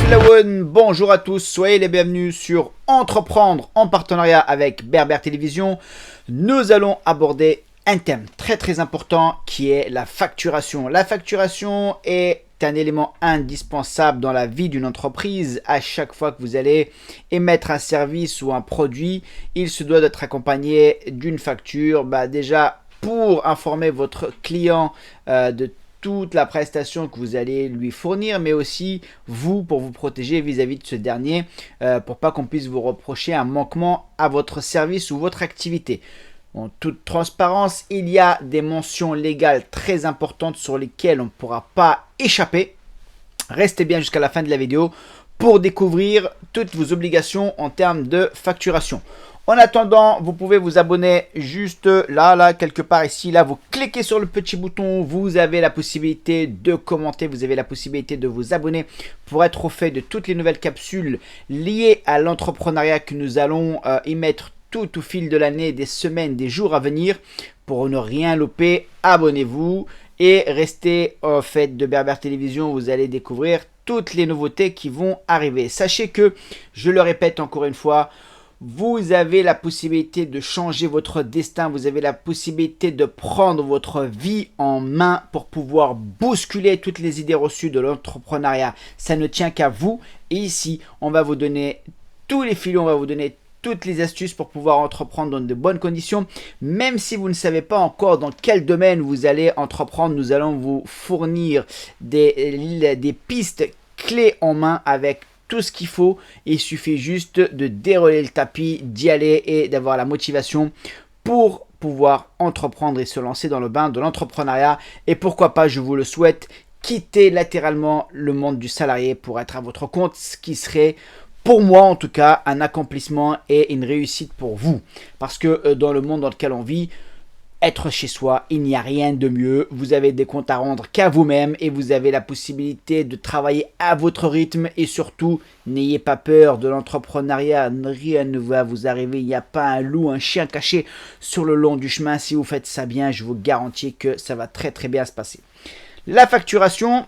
suis Lawon, bonjour à tous, soyez les bienvenus sur Entreprendre en partenariat avec Berbère Télévision. Nous allons aborder un thème très important qui est la facturation. La facturation est un élément indispensable dans la vie d'une entreprise. À chaque fois que vous allez émettre un service ou un produit, il se doit d'être accompagné d'une facture. Déjà, pour informer votre client de toute la prestation que vous allez lui fournir, mais aussi vous pour vous protéger vis-à-vis de ce dernier, pour pas qu'on puisse vous reprocher un manquement à votre service ou votre activité. En toute transparence, il y a des mentions légales très importantes sur lesquelles on ne pourra pas échapper. Restez bien jusqu'à la fin de la vidéo pour découvrir toutes vos obligations en termes de facturation. En attendant, vous pouvez vous abonner juste là, quelque part ici. Là, vous cliquez sur le petit bouton. Vous avez la possibilité de commenter. Vous avez la possibilité de vous abonner pour être au fait de toutes les nouvelles capsules liées à l'entrepreneuriat que nous allons émettre tout au fil de l'année, des semaines, des jours à venir. Pour ne rien louper, abonnez-vous et restez au fait de Berbère Télévision. Vous allez découvrir toutes les nouveautés qui vont arriver. Sachez que, je le répète encore une fois, vous avez la possibilité de changer votre destin, vous avez la possibilité de prendre votre vie en main pour pouvoir bousculer toutes les idées reçues de l'entrepreneuriat. Ça ne tient qu'à vous. Et ici, on va vous donner tous les filons, on va vous donner toutes les astuces pour pouvoir entreprendre dans de bonnes conditions. Même si vous ne savez pas encore dans quel domaine vous allez entreprendre, nous allons vous fournir des pistes clés en main avec tout ce qu'il faut. Il suffit juste de dérouler le tapis, d'y aller et d'avoir la motivation pour pouvoir entreprendre et se lancer dans le bain de l'entrepreneuriat. Et pourquoi pas, je vous le souhaite, quitter latéralement le monde du salarié pour être à votre compte, ce qui serait, pour moi en tout cas, un accomplissement et une réussite pour vous. Parce que dans le monde dans lequel on vit, être chez soi, il n'y a rien de mieux. Vous avez des comptes à rendre qu'à vous-même et vous avez la possibilité de travailler à votre rythme. Et surtout, n'ayez pas peur de l'entrepreneuriat. Rien ne va vous arriver. Il n'y a pas un loup, un chien caché sur le long du chemin. Si vous faites ça bien, je vous garantis que ça va très bien se passer. La facturation,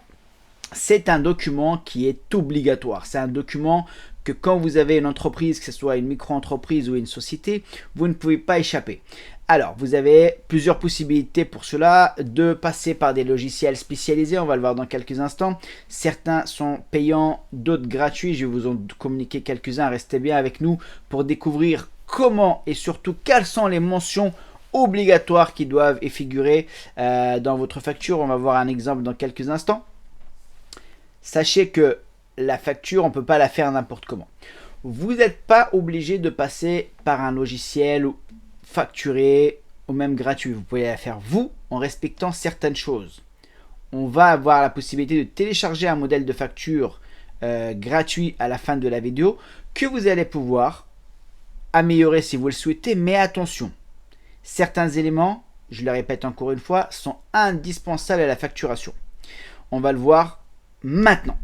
c'est un document qui est obligatoire. C'est un document que quand vous avez une entreprise, que ce soit une micro-entreprise ou une société, vous ne pouvez pas échapper. Alors, vous avez plusieurs possibilités pour cela, de passer par des logiciels spécialisés, on va le voir dans quelques instants. Certains sont payants, d'autres gratuits, je vais vous en communiquer quelques-uns, restez bien avec nous pour découvrir comment et surtout quelles sont les mentions obligatoires qui doivent figurer dans votre facture. On va voir un exemple dans quelques instants. Sachez que la facture, on ne peut pas la faire n'importe comment. Vous n'êtes pas obligé de passer par un logiciel facturé ou même gratuit. Vous pouvez la faire vous en respectant certaines choses. On va avoir la possibilité de télécharger un modèle de facture gratuit à la fin de la vidéo que vous allez pouvoir améliorer si vous le souhaitez. Mais attention, certains éléments, je le répète encore une fois, sont indispensables à la facturation. On va le voir maintenant.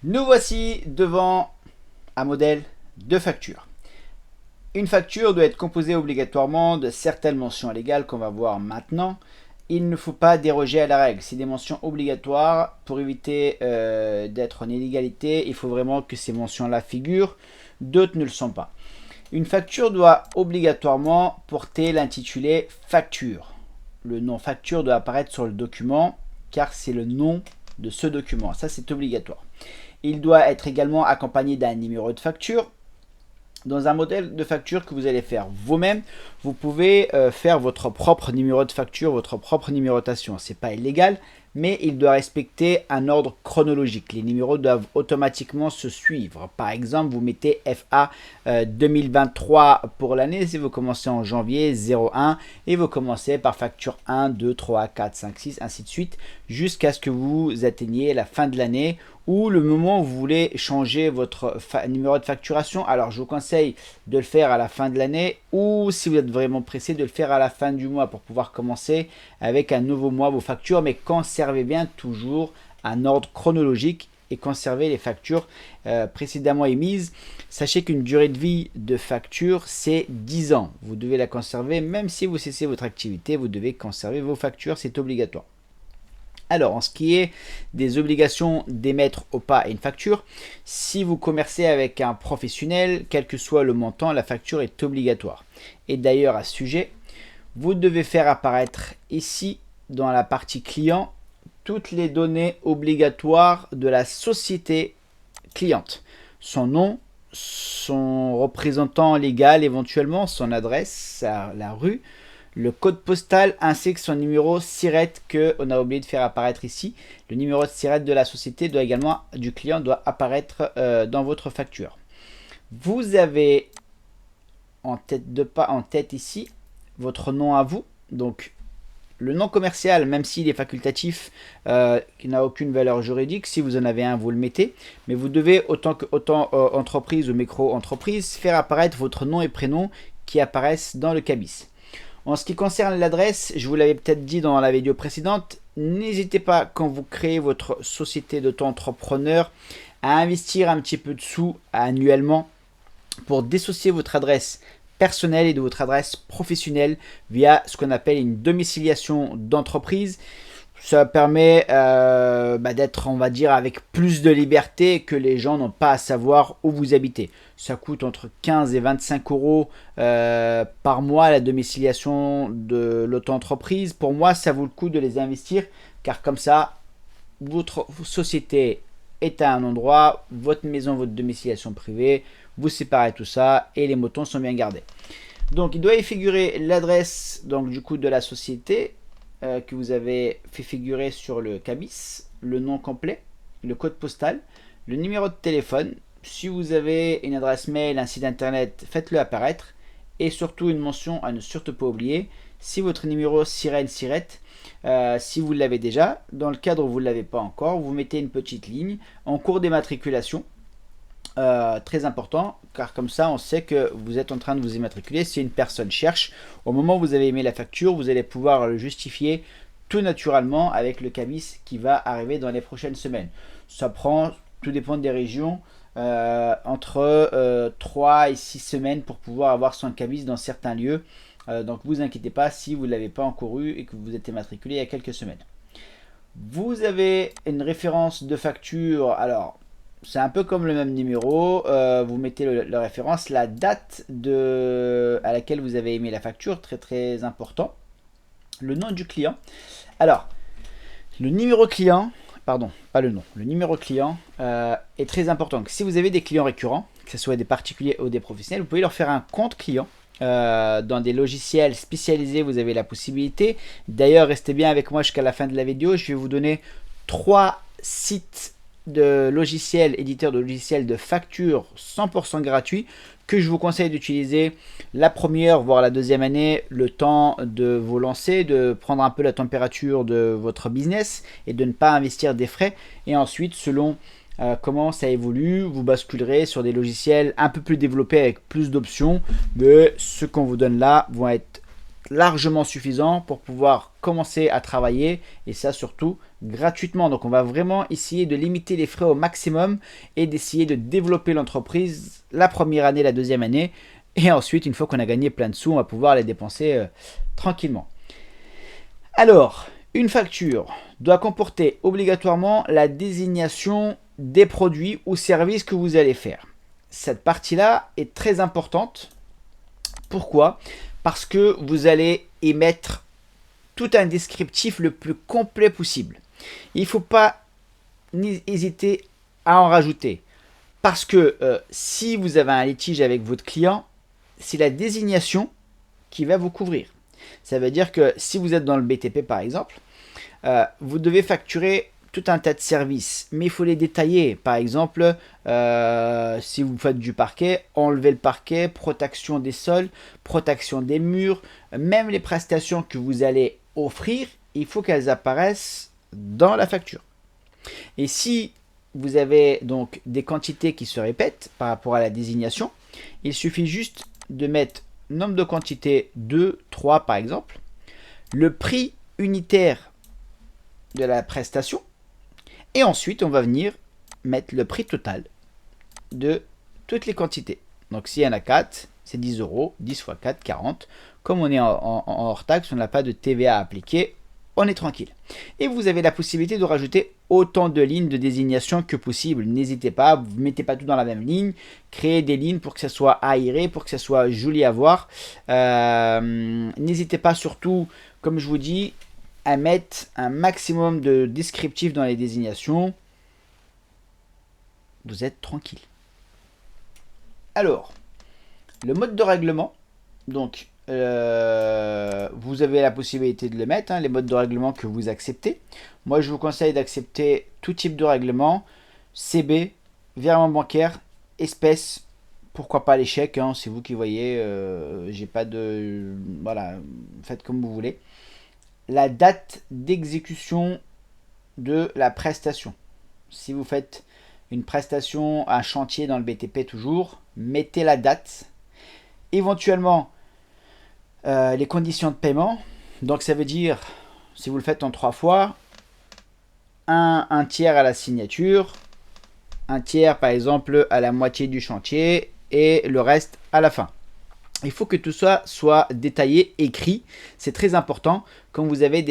Nous voici devant un modèle de facture. Une facture doit être composée obligatoirement de certaines mentions légales qu'on va voir maintenant. Il ne faut pas déroger à la règle. C'est des mentions obligatoires pour éviter d'être en illégalité. Il faut vraiment que ces mentions-là figurent. D'autres ne le sont pas. Une facture doit obligatoirement porter l'intitulé facture. Le nom facture doit apparaître sur le document car c'est le nom de ce document. Ça, c'est obligatoire. Il doit être également accompagné d'un numéro de facture. Dans un modèle de facture que vous allez faire vous-même, vous pouvez faire votre propre numéro de facture, votre propre numérotation. Ce n'est pas illégal, mais il doit respecter un ordre chronologique. Les numéros doivent automatiquement se suivre. Par exemple, vous mettez FA 2023 pour l'année, si vous commencez en janvier 01 et vous commencez par facture 1, 2, 3, 4, 5, 6, ainsi de suite, jusqu'à ce que vous atteigniez la fin de l'année ou le moment où vous voulez changer votre numéro de facturation. Alors je vous conseille de le faire à la fin de l'année ou si vous êtes vraiment pressé de le faire à la fin du mois pour pouvoir commencer avec un nouveau mois vos factures, mais conservez bien toujours un ordre chronologique et conserver les factures précédemment émises. Sachez qu'une durée de vie de facture, c'est 10 ans. Vous devez la conserver, même si vous cessez votre activité, vous devez conserver vos factures, c'est obligatoire. Alors, en ce qui est des obligations d'émettre au pas une facture, si vous commercez avec un professionnel, quel que soit le montant, la facture est obligatoire. Et d'ailleurs, à ce sujet, vous devez faire apparaître ici, dans la partie client, toutes les données obligatoires de la société cliente. Son nom, son représentant légal éventuellement, son adresse, la rue, le code postal ainsi que son numéro SIRET qu'on a oublié de faire apparaître ici. Le numéro de SIRET de la société doit également, du client, doit apparaître dans votre facture. Vous avez en tête ici votre nom à vous. Donc le nom commercial, même s'il est facultatif, qui n'a aucune valeur juridique, si vous en avez un, vous le mettez. Mais vous devez, autant entreprise ou micro-entreprise, faire apparaître votre nom et prénom qui apparaissent dans le cabis. En ce qui concerne l'adresse, je vous l'avais peut-être dit dans la vidéo précédente, n'hésitez pas quand vous créez votre société d'auto-entrepreneur à investir un petit peu de sous annuellement pour dissocier votre adresse personnelle et de votre adresse professionnelle via ce qu'on appelle une domiciliation d'entreprise. Ça permet d'être, on va dire, avec plus de liberté, que les gens n'ont pas à savoir où vous habitez. Ça coûte entre 15 et 25 € par mois la domiciliation de l'auto-entreprise. Pour moi, ça vaut le coup de les investir, car comme ça, votre société est à un endroit, votre maison, votre domiciliation privée, vous séparez tout ça et les moutons sont bien gardés. Donc, il doit y figurer l'adresse donc du coup de la société que vous avez fait figurer sur le cabis, le nom complet, le code postal, le numéro de téléphone. Si vous avez une adresse mail, un site internet, faites-le apparaître. Et surtout une mention à ne surtout pas oublier, si votre numéro SIRET, si vous l'avez déjà, dans le cadre où vous ne l'avez pas encore, vous mettez une petite ligne en cours d'immatriculation. Très important, car comme ça on sait que vous êtes en train de vous immatriculer. Si une personne cherche, au moment où vous avez émis la facture, vous allez pouvoir le justifier tout naturellement avec le cabis qui va arriver dans les prochaines semaines. Ça prend, tout dépend des régions, entre 3 et 6 semaines pour pouvoir avoir son cabis dans certains lieux. Donc vous inquiétez pas si vous ne l'avez pas encore eu et que vous êtes immatriculé il y a quelques semaines. Vous avez une référence de facture. Alors c'est un peu comme le même numéro, vous mettez la référence, la date à laquelle vous avez émis la facture, très très important, le nom du client. Alors, le numéro client, pardon, pas le nom, le numéro client est très important. Donc, si vous avez des clients récurrents, que ce soit des particuliers ou des professionnels, vous pouvez leur faire un compte client. Dans des logiciels spécialisés, vous avez la possibilité. D'ailleurs, restez bien avec moi jusqu'à la fin de la vidéo, je vais vous donner 3 sites de logiciels, éditeurs de logiciels de facture 100% gratuits que je vous conseille d'utiliser la première voire la deuxième année, le temps de vous lancer, de prendre un peu la température de votre business et de ne pas investir des frais. Et ensuite, selon comment ça évolue, vous basculerez sur des logiciels un peu plus développés avec plus d'options, mais ce qu'on vous donne là vont être largement suffisants pour pouvoir commencer à travailler, et ça surtout gratuitement. Donc on va vraiment essayer de limiter les frais au maximum et d'essayer de développer l'entreprise la première année, la deuxième année, et ensuite une fois qu'on a gagné plein de sous, on va pouvoir les dépenser tranquillement. Alors, une facture doit comporter obligatoirement la désignation des produits ou services que vous allez faire. Cette partie-là est très importante. Pourquoi ? Parce que vous allez émettre tout un descriptif le plus complet possible. Il ne faut pas hésiter à en rajouter. Parce que si vous avez un litige avec votre client, c'est la désignation qui va vous couvrir. Ça veut dire que si vous êtes dans le BTP par exemple, vous devez facturer tout un tas de services, mais il faut les détailler. Par exemple, si vous faites du parquet, enlever le parquet, protection des sols, protection des murs, même les prestations que vous allez offrir, il faut qu'elles apparaissent dans la facture. Et si vous avez donc des quantités qui se répètent par rapport à la désignation, il suffit juste de mettre nombre de quantités 2, 3 par exemple, le prix unitaire de la prestation, et ensuite on va venir mettre le prix total de toutes les quantités. Donc s'il y en a 4, c'est 10 euros, 10 fois 4, 40. Comme on est en hors taxe, on n'a pas de TVA à appliquer, on est tranquille. Et vous avez la possibilité de rajouter autant de lignes de désignation que possible. N'hésitez pas, vous ne mettez pas tout dans la même ligne. Créez des lignes pour que ça soit aéré, pour que ça soit joli à voir. N'hésitez pas surtout, comme je vous dis, à mettre un maximum de descriptifs dans les désignations. Vous êtes tranquille. Alors, le mode de règlement, donc vous avez la possibilité de le mettre, les modes de règlement que vous acceptez. Moi, je vous conseille d'accepter tout type de règlement, CB, virement bancaire, espèces, pourquoi pas les chèques, c'est vous qui voyez, j'ai pas de... Voilà, faites comme vous voulez. La date d'exécution de la prestation. Si vous faites une prestation, un chantier dans le BTP toujours, mettez la date. Éventuellement, les conditions de paiement. Donc ça veut dire, si vous le faites en 3 fois, un tiers à la signature, un tiers par exemple à la moitié du chantier et le reste à la fin. Il faut que tout ça soit détaillé, écrit. C'est très important quand vous avez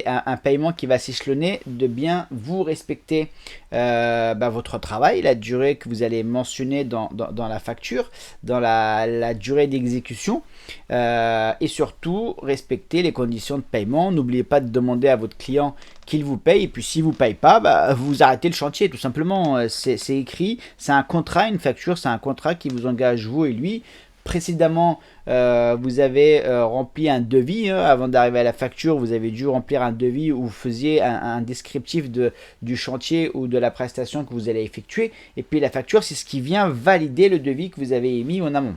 un paiement qui va s'échelonner, de bien vous respecter votre travail, la durée que vous allez mentionner dans la facture, dans la durée d'exécution, et surtout respecter les conditions de paiement. N'oubliez pas de demander à votre client qu'il vous paye, et puis si vous ne payez pas, vous arrêtez le chantier tout simplement. C'est écrit, c'est un contrat, une facture, c'est un contrat qui vous engage vous et lui. Précédemment, vous avez rempli un devis, avant d'arriver à la facture, vous avez dû remplir un devis où vous faisiez un descriptif du chantier ou de la prestation que vous allez effectuer. Et puis la facture, c'est ce qui vient valider le devis que vous avez émis en amont.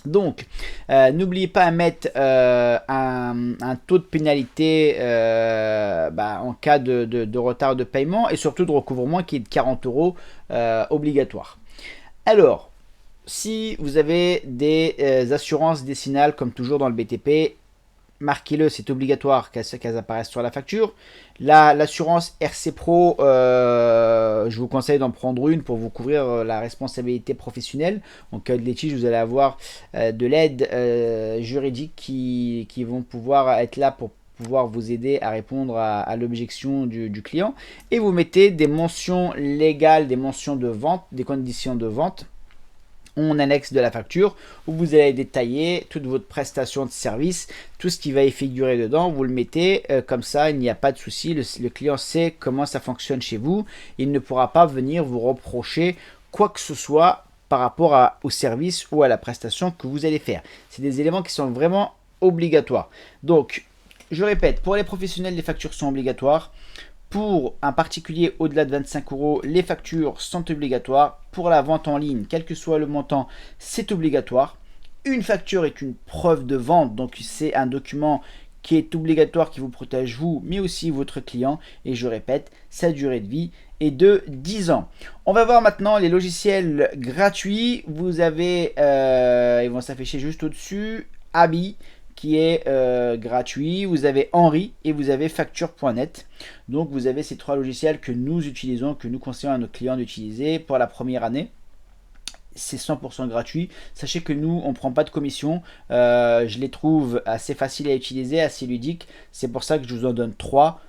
Donc, n'oubliez pas à mettre un taux de pénalité en cas de retard de paiement et surtout de recouvrement qui est de 40 euros obligatoire. Alors, si vous avez des assurances décennales, comme toujours dans le BTP, marquez-le, c'est obligatoire qu'elles apparaissent sur la facture. L'assurance RC Pro, je vous conseille d'en prendre une pour vous couvrir la responsabilité professionnelle. En cas de litige, vous allez avoir de l'aide juridique qui vont pouvoir être là pour pouvoir vous aider à répondre à l'objection du client. Et vous mettez des mentions légales, des mentions de vente, des conditions de vente en annexe de la facture où vous allez détailler toute votre prestation de service, tout ce qui va y figurer dedans, vous le mettez comme ça, il n'y a pas de souci, le client sait comment ça fonctionne chez vous, il ne pourra pas venir vous reprocher quoi que ce soit par rapport au service ou à la prestation que vous allez faire. C'est des éléments qui sont vraiment obligatoires. Donc, je répète, pour les professionnels, les factures sont obligatoires. Pour un particulier au-delà de 25 euros, les factures sont obligatoires. Pour la vente en ligne, quel que soit le montant, c'est obligatoire. Une facture est une preuve de vente, donc c'est un document qui est obligatoire, qui vous protège vous, mais aussi votre client. Et je répète, sa durée de vie est de 10 ans. On va voir maintenant les logiciels gratuits. Vous avez, ils vont s'afficher juste au-dessus, Abi, qui est gratuit, vous avez Henri et vous avez facture.net. Donc vous avez ces 3 logiciels que nous utilisons, que nous conseillons à nos clients d'utiliser pour la première année. C'est 100% gratuit. Sachez que nous, on ne prend pas de commission. Je les trouve assez faciles à utiliser, assez ludiques. C'est pour ça que je vous en donne 3.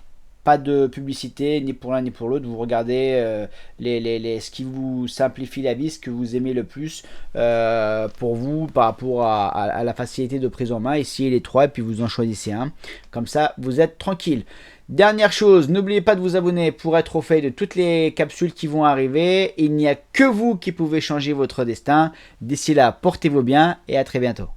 Pas de publicité, ni pour l'un ni pour l'autre. Vous regardez ce qui vous simplifie la vie, ce que vous aimez le plus pour vous par rapport à la facilité de prise en main. Essayez les 3 et puis vous en choisissez un. Comme ça, vous êtes tranquille. Dernière chose, n'oubliez pas de vous abonner pour être au fait de toutes les capsules qui vont arriver. Il n'y a que vous qui pouvez changer votre destin. D'ici là, portez-vous bien et à très bientôt.